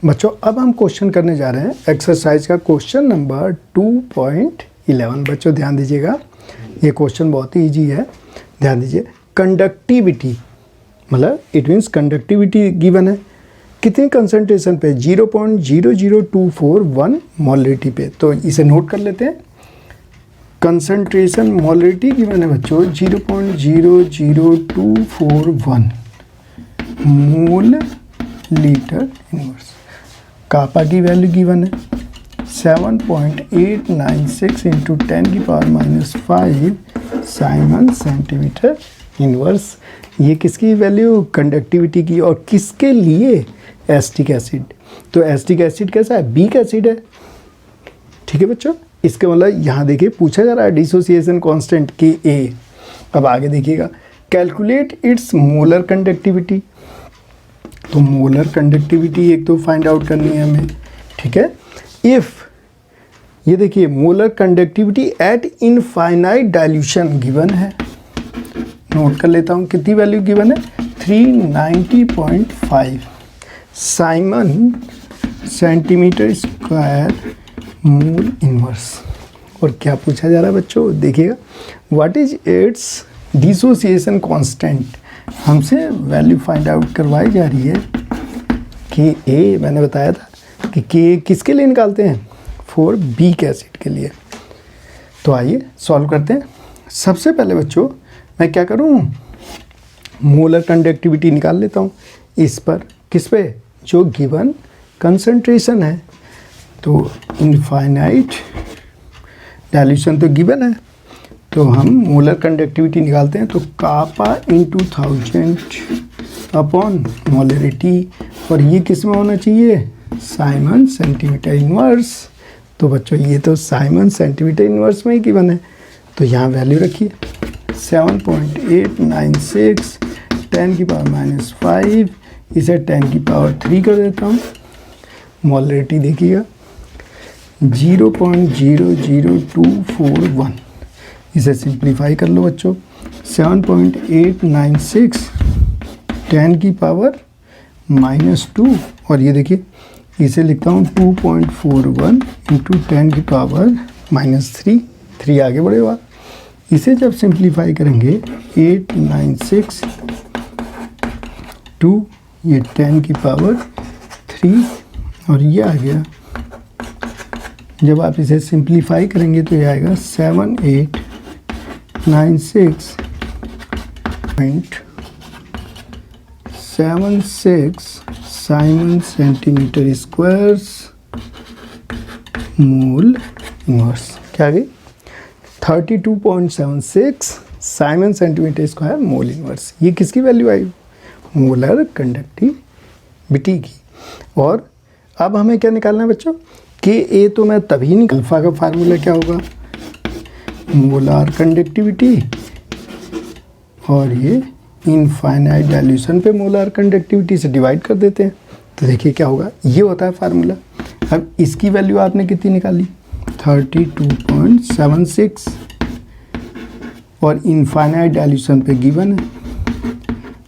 बच्चों अब हम क्वेश्चन करने जा रहे हैं एक्सरसाइज का क्वेश्चन नंबर 2.11। बच्चों ध्यान दीजिएगा, ये क्वेश्चन बहुत ही ईजी है। ध्यान दीजिए, कंडक्टिविटी मतलब इट मीन्स कंडक्टिविटी गिवन है कितनी कंसंट्रेशन पे, 0.00241 मोलरिटी पे। तो इसे नोट कर लेते हैं। कंसंट्रेशन मोलरिटी गिवन है बच्चों 0.00241 मोल लीटर इनवर्स। कापा की वैल्यू गिवन है 7.896 इंटू 10⁻⁵ साइमन सेंटीमीटर इनवर्स। ये किसकी वैल्यू, कंडक्टिविटी की, और किसके लिए, एसिटिक एसिड। तो एसिटिक एसिड कैसा है, वीक एसिड है, ठीक है बच्चों। इसके मतलब यहाँ देखिए पूछा जा रहा है डिसोसिएशन कांस्टेंट के ए। अब आगे देखिएगा, कैलकुलेट इट्स मोलर कंडक्टिविटी। तो मोलर कंडक्टिविटी एक तो फाइंड आउट करनी है हमें, ठीक है। इफ़ ये देखिए molar conductivity eight infinite dilution given है, नोट कर लेता हूँ कितनी वैल्यू गिवन है, 390.5 Simon centimetre square mole inverse. और क्या पूछा जा रहा है बच्चों, देखिएगा what is it's dissociation constant. हमसे वैल्यू फाइंड आउट करवाई जा रही है कि ए, मैंने बताया था कि के किसके लिए निकालते हैं, फॉर वीक एसिड के लिए। तो आइए सॉल्व करते हैं। सबसे पहले बच्चों मैं क्या करूं, मोलर कंडक्टिविटी निकाल लेता हूं इस पर, किस पे, जो गिवन कंसंट्रेशन है। तो इनफाइनाइट डाइल्यूशन तो गिवन है, तो हम मोलर कंडक्टिविटी निकालते हैं। तो कापा इंटू 1000 अपॉन मोलरिटी, और ये किस में होना चाहिए, साइमन सेंटीमीटर इनवर्स। तो बच्चों ये तो साइमन सेंटीमीटर इनवर्स में ही गिवन है, तो यहाँ वैल्यू रखिए 7.896 10⁻⁵, इसे 10³ कर देता हूँ। मोलरिटी देखिएगा 0.00241, इसे सिंप्लीफाई कर लो बच्चों। 7.896 10⁻⁻2, और ये देखिए इसे लिखता हूँ 2.41 इंटू 10⁻⁻3, 3 आगे बढ़ेगा। इसे जब सिंप्लीफाई करेंगे 896 2, ये 10⁻3, और ये आ गया। जब आप इसे सिंप्लीफाई करेंगे तो ये आएगा 7896.76 Simon centimetre squares mole inverse. क्या आ गई, 32.76 Simon centimetre square mole inverse. ये किसकी वैल्यू आई, मोलर कंडक्टिविटी की। और अब हमें क्या निकालना है बच्चों, के ए तो मैं तभी निकाल, अल्फा का फार्मूला क्या होगा, मोलर कंडक्टिविटी, और ये इनफाइनाइट डाइल्यूशन पे मोलर कंडक्टिविटी से डिवाइड कर देते हैं। तो देखिए क्या होगा, ये होता है फार्मूला। अब इसकी वैल्यू आपने कितनी निकाली, 32.76, और इनफाइनाइट डाइल्यूशन पे गिवन है।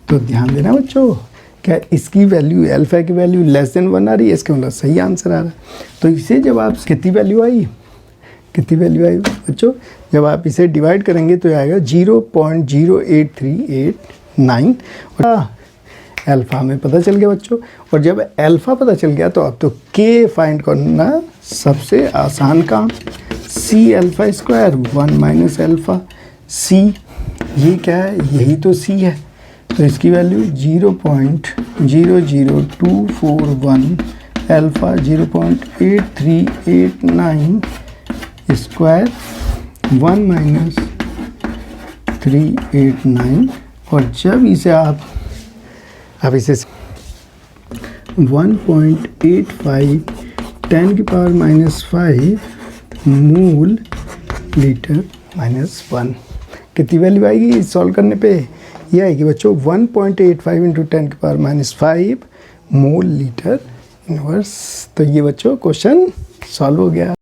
तो ध्यान देना बच्चों, क्या इसकी वैल्यू, अल्फा की वैल्यू <1 आ रही है, इसका मतलब सही आंसर आ रहा है। तो इसे जब आप कितनी वैल्यू आई बच्चों, जब आप इसे डिवाइड करेंगे तो आएगा 0.08389, और अल्फा में पता चल गया बच्चों। और जब अल्फा पता चल गया तो अब तो के फाइंड करना सबसे आसान काम। सी अल्फा स्क्वायर 1 - अल्फा, सी ये क्या है, यही तो सी है। तो इसकी वैल्यू 0.00241 अल्फा 0.8389 स्क्वायर 1 - 389, और जब इसे आप इसे 1.85 10⁻⁵ मोल लीटर -1। कितनी वैल्यू आएगी सॉल्व करने पे, ये आएगी बच्चों 1.85 इंटू 10⁻⁵ मोल लीटर इनवर्स। तो ये बच्चों क्वेश्चन सॉल्व हो गया।